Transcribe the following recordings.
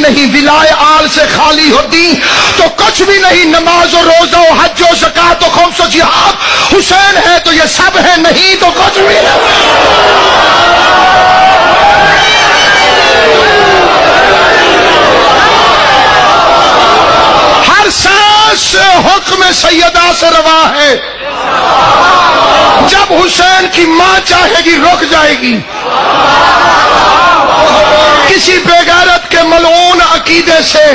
نہیں، ولائے آل سے خالی ہوتی تو کچھ بھی نہیں، نماز و روزہ و حج و زکات و خمس و جہاد، حسین ہے تو یہ سب ہے، نہیں تو کچھ بھی نہیں۔ ہر سانس حکم سیدہ سے روا ہے، جب حسین کی ماں چاہے گی رک جائے گی۔ کسی بے غیرت کے ملعون عقیدے سے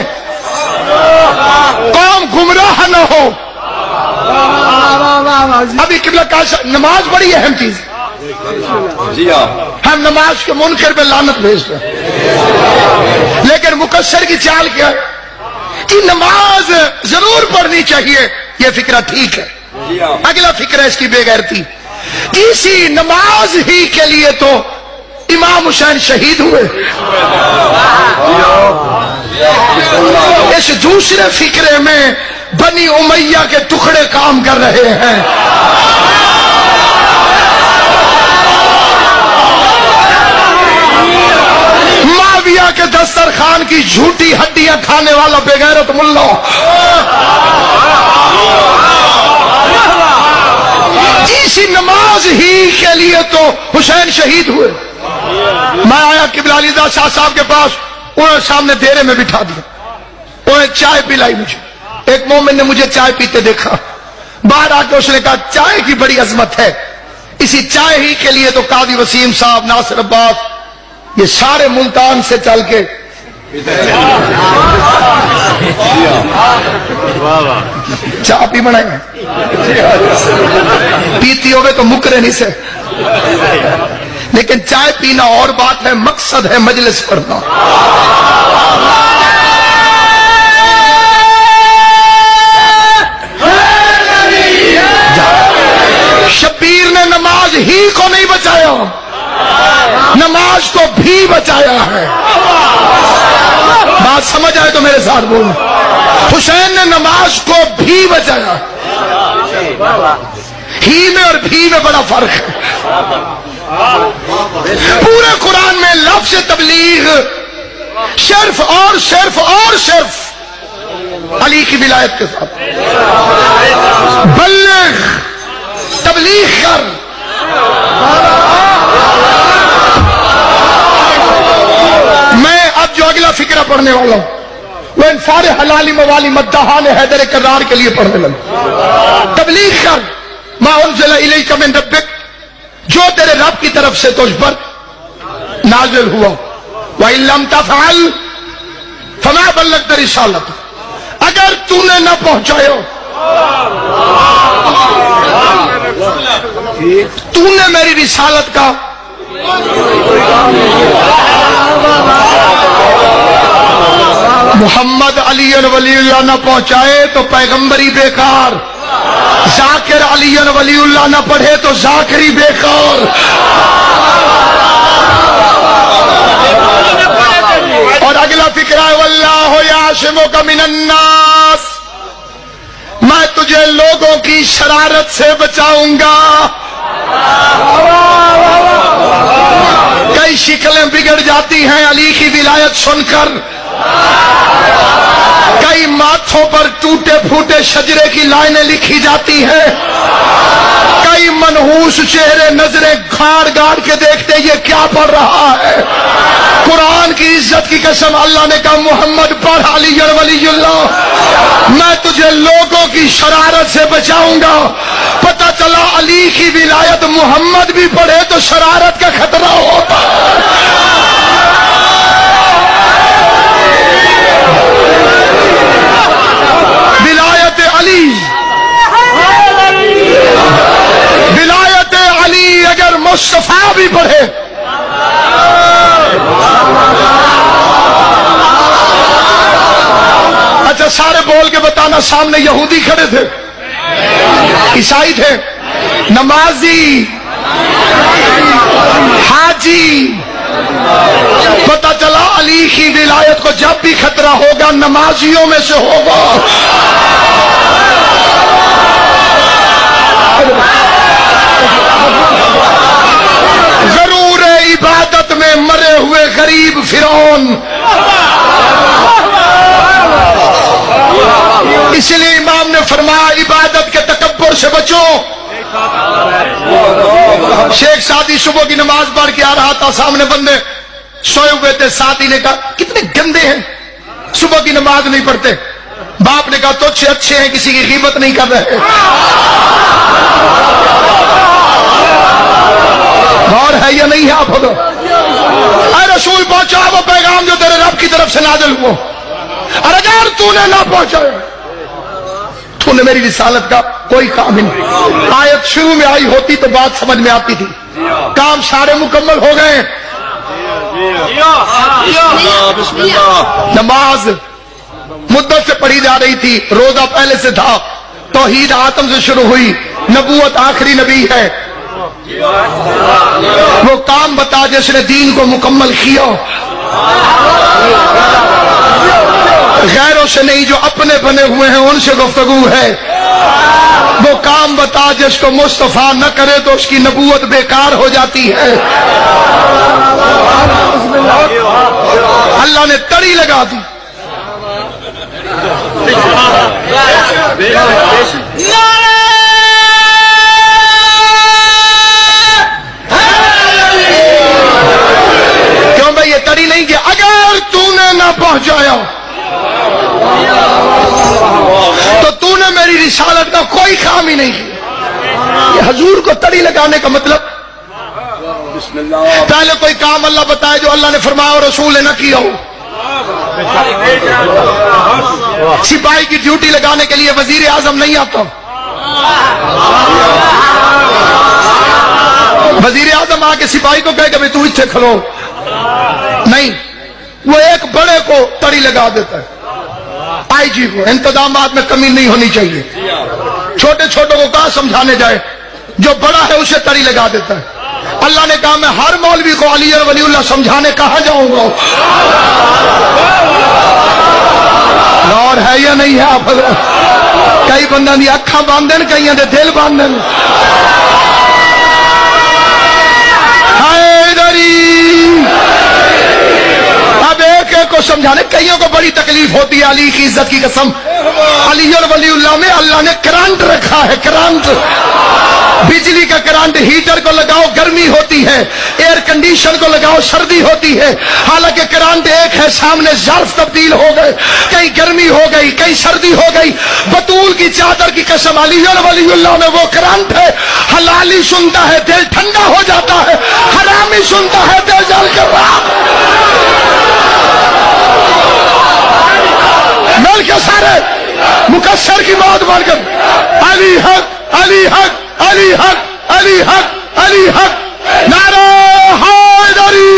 قوم گمراہ نہ ہو۔ ابھی قبلہ کا نماز بڑی اہم چیز ہے، ہم نماز کے منکر پہ لعنت بھیجتے ہیں، لیکن مقصر کی چال کیا ہے کہ نماز ضرور پڑھنی چاہیے، یہ فکرہ ٹھیک ہے۔ اگلا فکرہ اس کی بے غیرتی، اسی نماز ہی کے لیے تو امام حسین شہید ہوئے۔ اس دوسرے فکرے میں بنی امیہ کے ٹکڑے کام کر رہے ہیں۔ معاویہ کے دسترخوان کی جھوٹی ہڈیاں کھانے والا بے غیرت ملا، اسی نماز ہی کے لیے تو حسین شہید ہوئے۔ میں آیا قبلہ علی رضا شاہ صاحب کے پاس، انہوں نے سامنے دیرے میں بٹھا دیا، انہوں نے چائے پلائی مجھے۔ ایک مومن نے مجھے چائے پیتے دیکھا، باہر آ کے اس نے کہا چائے کی بڑی عظمت ہے، اسی چائے ہی کے لیے تو قاضی وسیم صاحب، ناصر عباس، یہ سارے ملتان سے چل کے چائے پی بنائیں گے، پیتی ہوئے تو مکرے نہیں سے، لیکن چائے پینا اور بات ہے، مقصد ہے مجلس پڑھنا۔ شبیر نے نماز ہی کو نہیں بچایا، نماز کو بھی بچایا ہے۔ بات سمجھ آئے تو میرے ساتھ بولنا، حسین نے نماز کو بھی بچایا۔ ہی میں اور بھی میں بڑا فرق ہے۔ پورے قرآن میں لفظ تبلیغ صرف اور صرف اور صرف علی کی ولایت کے ساتھ، بلغ، تبلیغ کر۔ میں اب جو اگلا فکرہ پڑھنے والا ہوں وہ انفار حلالی موالی مدہان حیدر کرار کے لیے پڑھنے لگا۔ تبلیغ کر، ما انزل الیک من ربک، جو تیرے رب کی طرف سے تجھ پر نازل ہوا، وَإِن لَمْ تَفْعَلْ فَمَا بَلَّغْتَ رِسَالَتَهُ، اگر تو نے نہ پہنچایا، تو نے میری رسالت کا محمد علی ولی اللہ نہ پہنچائے تو پیغمبری بیکار، ذاکر علی ولی اللہ نہ پڑھے تو ذاکری بیکار۔ اور اگلا فکرہ ہے واللہ یعصمک من الناس، میں تجھے لوگوں کی شرارت سے بچاؤں گا۔ کئی شکلیں بگڑ جاتی ہیں علی کی ولایت سن کر، کئی ماتھوں پر ٹوٹے پھوٹے شجرے کی لائنیں لکھی جاتی ہیں، کئی منحوس چہرے نظریں گھاڑ گاڑ کے دیکھتے یہ کیا پڑھ رہا ہے۔ قرآن کی عزت کی قسم اللہ نے کہا محمد پڑھ علی ولی اللہ، میں تجھے لوگوں کی شرارت سے بچاؤں گا۔ پتہ چلا علی کی ولایت محمد بھی پڑھے تو شرارت کا خطرہ ہوتا ہے۔ ولایت علی، ولایت علی اگر مصطفیٰ بھی پڑھے، اچھا سارے بول کے بتانا، سامنے یہودی کھڑے تھے، عیسائی تھے، نمازی، حاجی، پتہ چلا علی کی ولایت کو جب بھی خطرہ ہوگا نمازیوں میں سے ہوگا۔ ضرور عبادت میں مرے ہوئے غریب فرعون ساتھی صبح کی نماز پڑھ کے آ رہا تھا، سامنے بندے سوئے ہوئے تھے، ساتھی نے کہا کتنے گندے ہیں، صبح کی نماز نہیں پڑھتے۔ باپ نے کہا تو اچھے ہیں، کسی کی غیبت نہیں کر رہے۔ غور ہے یا نہیں ہے آپ کو؟ اے رسول پہنچا وہ پیغام جو تیرے رب کی طرف سے نازل ہوا، اور اگر تو نے نہ پہنچایا تو نے میری رسالت کا کوئی کام ہی نہیں۔ آیت شروع میں آئی ہوتی تو بات سمجھ میں آتی تھی، کام سارے مکمل ہو گئے۔ نماز مدت سے پڑھی جا رہی تھی، روزہ پہلے سے تھا، توحید آتم سے شروع ہوئی، نبوت آخری نبی ہے، وہ کام بتا جس نے دین کو مکمل کیا، غیروں سے نہیں، جو اپنے بنے ہوئے ہیں ان سے گفتگو ہے۔ وہ کام بتا جس کو مصطفیٰ نہ کرے تو اس کی نبوت بیکار ہو جاتی ہے۔ اللہ نے تڑی لگا دی۔ کیوں بھائی یہ تڑی نہیں کہ اگر تو نے نہ پہنچایا تو تو نے میری رسالت کا کوئی کام ہی نہیں کیا۔ یہ حضور کو تڑی لگانے کا مطلب، پہلے کوئی کام اللہ بتائے جو اللہ نے فرمایا اور رسول نے نہ کیا ہو۔ سپاہی کی ڈیوٹی لگانے کے لیے وزیر اعظم نہیں آتا، وزیر اعظم آ کے سپاہی کو کہے کہ بھائی تو اتنے کھلو، نہیں، وہ ایک بڑے کو تڑی لگا دیتا ہے۔ آئی جی کو انتظامات میں کمی نہیں ہونی چاہیے، چھوٹے چھوٹوں کو کہاں سمجھانے جائے، جو بڑا ہے اسے تڑی لگا دیتا ہے۔ اللہ نے کہا میں ہر مولوی کو علی اور ولی اللہ سمجھانے کہاں جاؤں گا؟ غور ہے یا نہیں ہے آپ؟ کئی بندوں دی اکھاں باندھن، کئیاں دے دل باندھن۔ اب ایک ایک کو سمجھانے، کئیوں کو بڑی تکلیف ہوتی ہے، علی کی عزت کی قسم، علی اور ولی اللہ میں اللہ نے کرنٹ رکھا ہے، کرنٹ، بجلی کا کرنٹ، ہیٹر کو لگاؤ گرمی ہوتی ہے، ایئر کنڈیشن کو لگاؤ سردی ہوتی ہے، حالانکہ کرنٹ ایک ہے، سامنے ظرف تبدیل ہو گئے، کہیں گرمی ہو گئی کہیں سردی ہو گئی۔ بطول کی چادر کی قسم، علی اور ولی اللہ میں وہ کرنٹ ہے، حلالی سنتا ہے دل ٹھنڈا ہو جاتا ہے، حرامی سنتا ہے دل جل کر رہا۔ مل کے سارے مکسر کی موت بن کر علی حق، علی حق، علی حق، علی حق، علی حق، نعرہ حیدری۔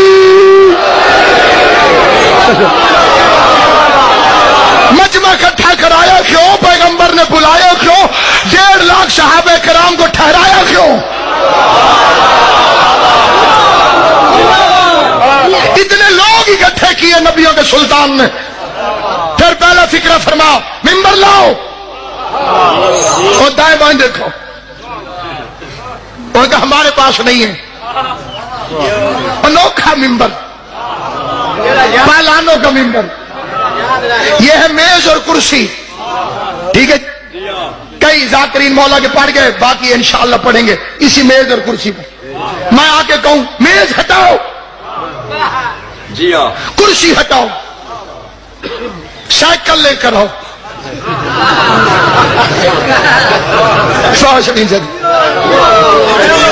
مجمع اکٹھا کرایا کیوں؟ پیغمبر نے بلایا کیوں؟ 1.5 لاکھ صحابہ کرام کو ٹھہرایا کیوں؟ اتنے لوگ اکٹھے کیے نبیوں کے سلطان نے۔ پھر پہلا فکرہ فرما، ممبر لاؤ، اور دائیں بائیں دیکھو، وہ کہا ہمارے پاس نہیں ہے۔ انوکھا ممبر، پہلانوں کا ممبر، یہ ہے میز اور کرسی، ٹھیک ہے؟ کئی ذاکرین مولا کے پڑھ گئے، باقی انشاءاللہ پڑھیں گے اسی میز اور کرسی پر۔ میں آ کے کہوں میز ہٹاؤ، کرسی ہٹاؤ، سائیکل لے کر آؤ،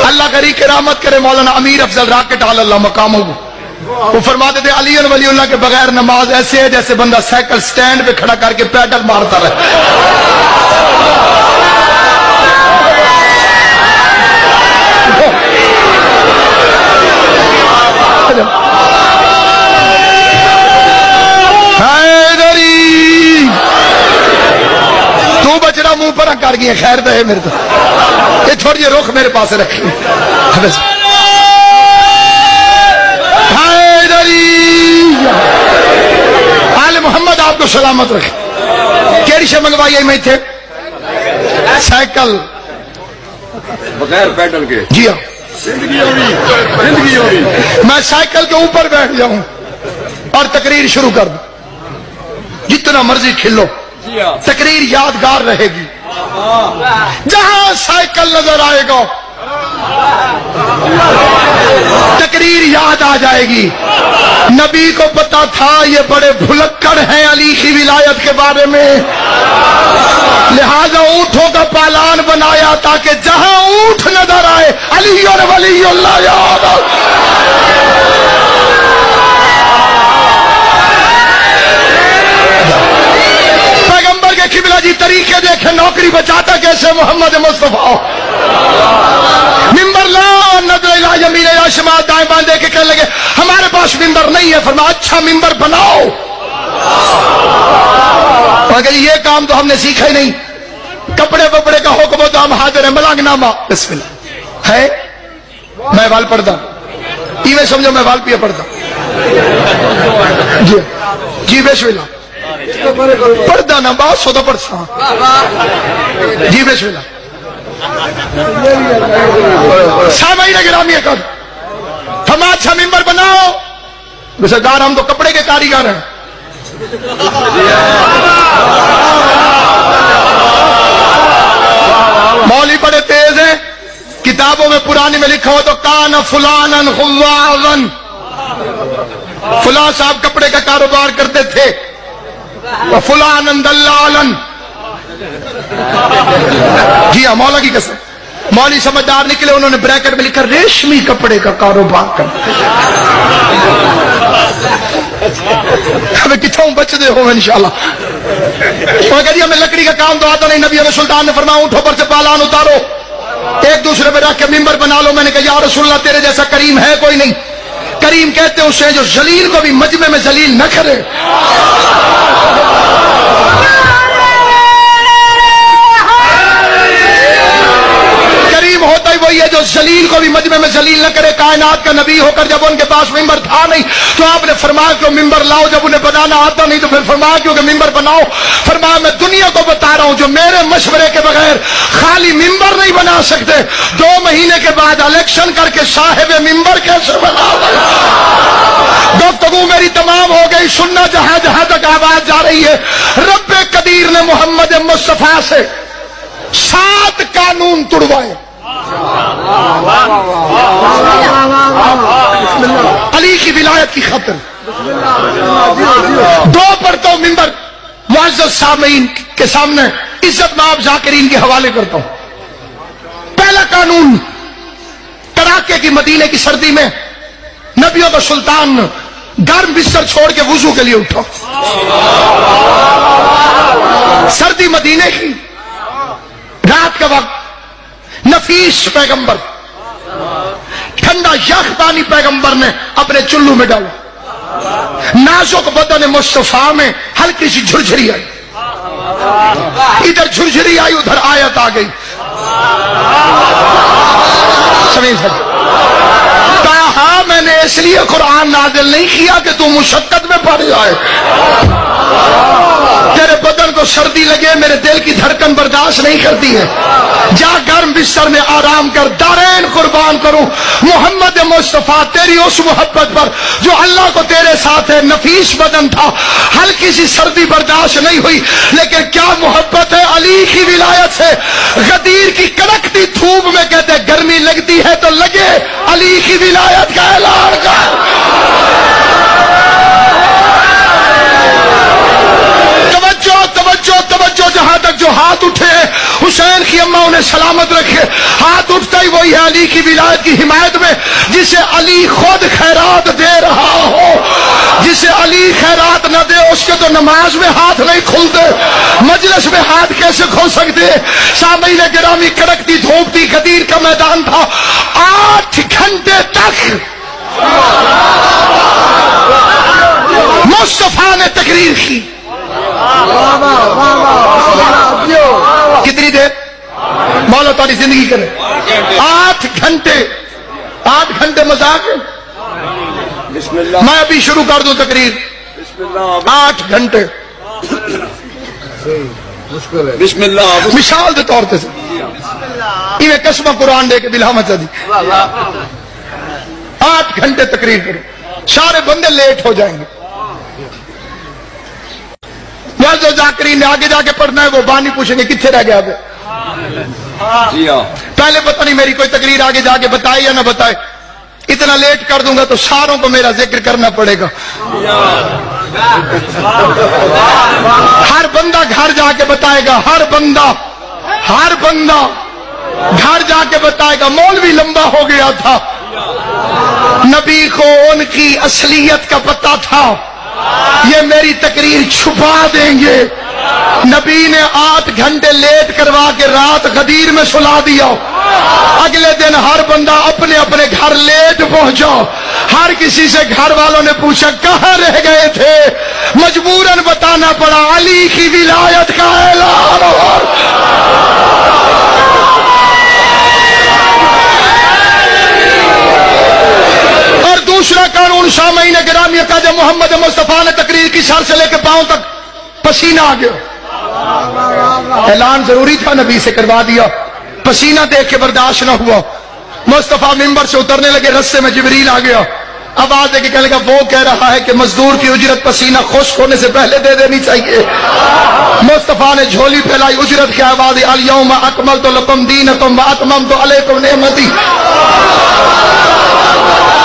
اللہ کری کرامت کرے مولانا امیر افضل راکٹ علی اللہ مقامہ، وہ فرماتے تھے علی ولی اللہ کے بغیر نماز ایسے ہے جیسے بندہ سائیکل سٹینڈ پہ کھڑا کر کے پیڈل مارتا رہے۔ تو بچڑا منہ پر کر گئی خیر دے میرے تو، یہ تھوڑی جی رخ میرے پاس رکھی۔ آل محمد آپ کو سلامت رکھے۔ کیڑی شے منگوائی ہے میں تھے؟ سائیکل بغیر پیڈل کے، جی ہاں، زندگی ہوگی۔ میں سائیکل کے اوپر بیٹھ جاؤں اور تقریر شروع کر دوں، جتنا مرضی کھلو، تقریر یادگار رہے گی۔ جہاں سائیکل نظر آئے گا تقریر یاد آ جائے گی. نبی کو پتا تھا یہ بڑے بھلکڑ ہیں علی کی ولایت کے بارے میں، لہذا اونٹوں کا پالان بنایا تاکہ جہاں اونٹ نظر آئے علی اور ولی اللہ یاد آ. پیغمبر کے قبلہ جی طریقے دیکھیں، نوکری بچاتا کیسے محمد مصطفیٰ. ممبر لا اور نظر الہ یمین الہ شمال دائیں بائیں دے کے کہنے لگے ہمارے پاس ممبر نہیں ہے. فرمایا اچھا ممبر بناؤ. مگر یہ کام تو ہم نے سیکھا ہی نہیں. کپڑے وپڑے کا حکم ہوتا ہم حاضر ہیں. ملانگ نامہ بسم اللہ ہے. میں وال پڑھتا میں سمجھو میں وال پیا پڑھتا جی جی بسم اللہ پڑھتا نا بات سودا پڑھتا جی بسم اللہ. سامعین گرامی کر ہم اچھا ممبر بناؤ. سرکار ہم تو کپڑے کے کاریگر ہیں. مولوی بڑے تیز ہیں. کتابوں میں پرانی میں لکھا ہو تو کان فلانن خواغن، فلاں صاحب کپڑے کا کاروبار کرتے تھے. فلانن دلالن. جی ہاں مولا کی قسم. مولوی سمجھدار نکلے، انہوں نے بریکٹ میں لکھا ریشمی کپڑے کا کاروبار کرتے. ہمیں کتوں بچتے ہو انشاءاللہ. وہ کہہ دیا ہمیں لکڑی کا کام تو آتا نہیں. نبی ہمیں سلطان نے فرمایا اونٹوں پر سے پالان اتارو، ایک دوسرے پہ رکھ کے ممبر بنا لو. میں نے کہا یا رسول اللہ تیرے جیسا کریم ہے کوئی نہیں. کریم کہتے ہیں اسے جو ذلیل کو بھی مجمع میں ذلیل نہ کرے. ہوتا ہی وہی ہے جو ذلیل کو بھی مجمع میں ذلیل نہ کرے. کائنات کا نبی ہو کر جب ان کے پاس ممبر تھا نہیں تو آپ نے فرمایا کہ ممبر لاؤ. جب انہیں بنانا آتا نہیں تو پھر فرمایا کیونکہ ممبر بناؤ. فرمایا میں دنیا کو بتا رہا ہوں جو میرے مشورے کے بغیر خالی ممبر نہیں بنا سکتے 2 مہینے کے بعد الیکشن کر کے صاحب ممبر کیسے بنا. گفتگو میری تمام ہو گئی. سننا جہاں جہاں تک آواز جا رہی ہے. رب قدیر نے محمد مصطفیٰ سے 7 قانون توڑوائے. علی کی ولایت کی خاطر 2 پڑھتا ہوں ممبر معزز سامعین کے سامنے عزت مآب ذاکرین کے حوالے کرتا ہوں. پہلا قانون، کڑاکے کی مدینے کی سردی میں نبیوں کا سلطان گرم بستر چھوڑ کے وضو کے لیے اٹھا. سردی مدینے کی رات کا وقت، نفیس پیغمبر، ٹھنڈا یخ پانی پیغمبر نے اپنے چلو میں ڈالا. نازک بدن مصطفیٰ میں ہلکی سی جھرجھری آئی. ادھر جھرجھری آئی ادھر آیت آ گئی. کہا میں نے اس لیے قرآن نازل نہیں کیا کہ تم مشقت میں پڑ جائے. تیرے بدن کو سردی لگے، میرے دل کی دھڑکن برداشت نہیں کرتی ہے. جا گرم بستر میں آرام کر. دارین قربان کروں محمد مصطفیٰ تیری اس محبت پر جو اللہ کو تیرے ساتھ ہے. نفیس بدن تھا، ہلکی سی سردی برداشت نہیں ہوئی، لیکن کیا محبت ہے علی کی ولایت سے. غدیر کی کڑکتی دھوپ میں کہتے گرمی لگتی ہے تو لگے، علی کی ولایت کا اعلان کر. توجہ جہاں تک جو ہاتھ اٹھے حسین کی اماں انہیں سلامت رکھے. ہاتھ اٹھتا ہی وہی ہے علی کی ولایت کی حمایت میں جسے علی خود خیرات دے رہا ہو. جسے علی خیرات نہ دے اس کے تو نماز میں ہاتھ نہیں کھلتے، مجلس میں ہاتھ کیسے کھل سکتے. سامعین گرامی کڑکتی دھوپ تھی، غدیر کا میدان تھا. 8 گھنٹے تک مصطفیٰ نے تقریر کی. کتنی دیر؟ مولا تاری زندگی کرے. 8 گھنٹے. 8 گھنٹے مذاق. میں ابھی شروع کر دوں تقریر. 8 گھنٹے بسم اللہ. مثال کے طور پہ انہیں قسمہ قرآن دے کے بلامت دی. 8 گھنٹے تقریر کرو. سارے بندے لیٹ ہو جائیں گے. جو ذاکرین نے آگے جا کے پڑھنا ہے وہ بانی پوچھیں گے کتنے رہ گیا. جی ہاں پہلے پتہ نہیں میری کوئی تقریر آگے جا کے بتائے یا نہ بتائے، اتنا لیٹ کر دوں گا تو ساروں کو میرا ذکر کرنا پڑے گا. ہر بندہ گھر جا کے بتائے گا، ہر بندہ گھر جا کے بتائے گا مولوی لمبا ہو گیا تھا، نبی کو ان کی اصلیت کا پتہ تھا، یہ میری تقریر چھپا دیں گے. نبی نے 8 گھنٹے لیٹ کروا کے رات غدیر میں سلا دیا. اگلے دن ہر بندہ اپنے اپنے گھر لیٹ پہنچا. ہر کسی سے گھر والوں نے پوچھا کہاں رہ گئے تھے، مجبوراً بتانا پڑا علی کی ولایت کا اعلان. اور دوسرا قانون سامعین گرامی کا جب محمد مصطفیٰ نے تقریر کی سر سے لے کے پاؤں تک پسینہ آ گیا، اعلان ضروری تھا، نبی سے کروا دیا. پسینہ دیکھ کے برداشت نہ ہوا، مصطفیٰ ممبر سے اترنے لگے، رستے میں جبریل آ گیا. آواز دے کے کہنے لگا وہ کہہ رہا ہے کہ مزدور کی اجرت پسینہ خشک ہونے سے پہلے دے دینی چاہیے. مصطفیٰ نے جھولی پھیلائی، اجرت کی آواز، الیوم اکملت لکم دینکم واتممت علیکم نعمتی.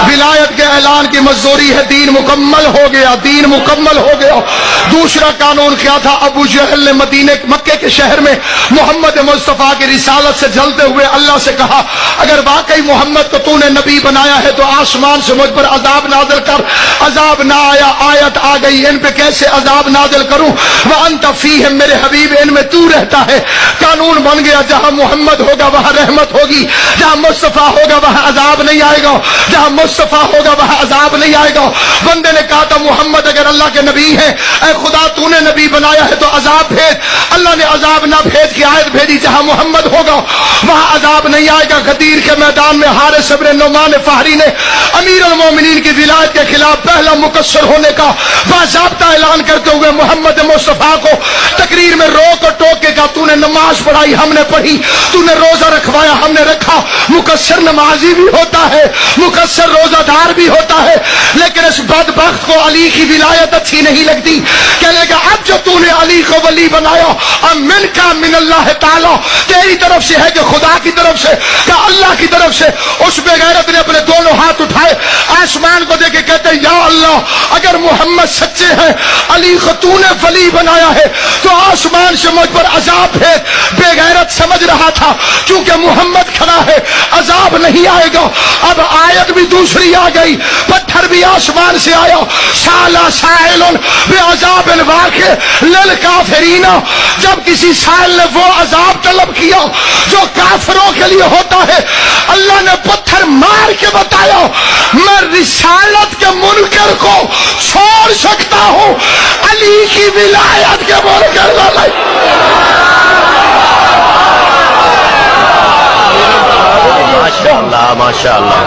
ولایت کے اعلان کی مزدوری ہے، دین مکمل ہو گیا، دین مکمل ہو گیا. دوسرا قانون کیا تھا؟ ابو جہل نے مکے کے شہر میں محمد مصطفیٰ کی رسالت سے جلتے ہوئے اللہ سے کہا اگر واقعی محمد کو تو نے نبی بنایا ہے تو آسمان سے مجھ پر عذاب نازل کر. عذاب نہ آیا، آیت آ گئی، ان پہ کیسے عذاب نازل کروں؟ وانت فیہم، میرے حبیب ان میں تو رہتا ہے. قانون بن گیا، جہاں محمد ہوگا وہاں رحمت ہوگی، جہاں مصطفیٰ ہوگا وہاں عذاب نہیں آئے گا، جہاں مصطفیٰ ہوگا وہاں عذاب نہیں آئے گا. بندے نے کہا تھا محمد اگر اللہ کے نبی ہیں، اے خدا تو نے نبی بنایا ہے تو عذاب بھیج. اللہ نے عذاب نہ بھیج کے آیت بھیجی جہاں محمد ہوگا وہاں عذاب نہیں آئے گا. غدیر کے میدان میں حارث بن نعمان فہری نے امیر المومنین کی ولایت کے خلاف پہلا مقصر ہونے کا باضابطہ اعلان کرتے ہوئے محمد مصطفیٰ کو تقریر میں روک اور ٹوک کے کہا تو نے نماز پڑھائی ہم نے پڑھی، تو نے روزہ رکھوایا ہم نے رکھا. مقصر نمازی بھی ہوتا ہے، مقصر روزہ دار بھی ہوتا ہے، لیکن اس بدبخت کو علی کی ولایت اچھی نہیں لگتی. کہنے کا اب جو تو نے علی کو ولی بنایا اب من کا من اللہ تعالی، تیری طرف سے ہے کہ خدا کی طرف سے کہ اللہ کی طرف سے؟ اس بے غیرت نے اپنے دونوں ہاتھ اٹھائے آسمان کو دے کے کہتے یا اللہ اگر محمد سچے ہیں، علی کو تو نے ولی بنایا ہے تو آسمان سے مجھ پر عذاب بھیج. بے غیرت سمجھ رہا تھا چونکہ محمد کھڑا ہے عذاب نہیں آئے گا. اب آیت بھی دوسری آ گئی، پتھر بھی آسمان سے آیا، سالا سائل بعذاب واقع للکافرین. جب کسی سائل نے وہ عذاب طلب کیا جو کافروں کے لیے ہوتا ہے، اللہ نے پتھر مار کے بتایا میں رسالت کے منکر کو چھوڑ سکتا ہوں، علی کی ولایت کے منکر کو نہیں. ماشاءاللہ ماشاءاللہ.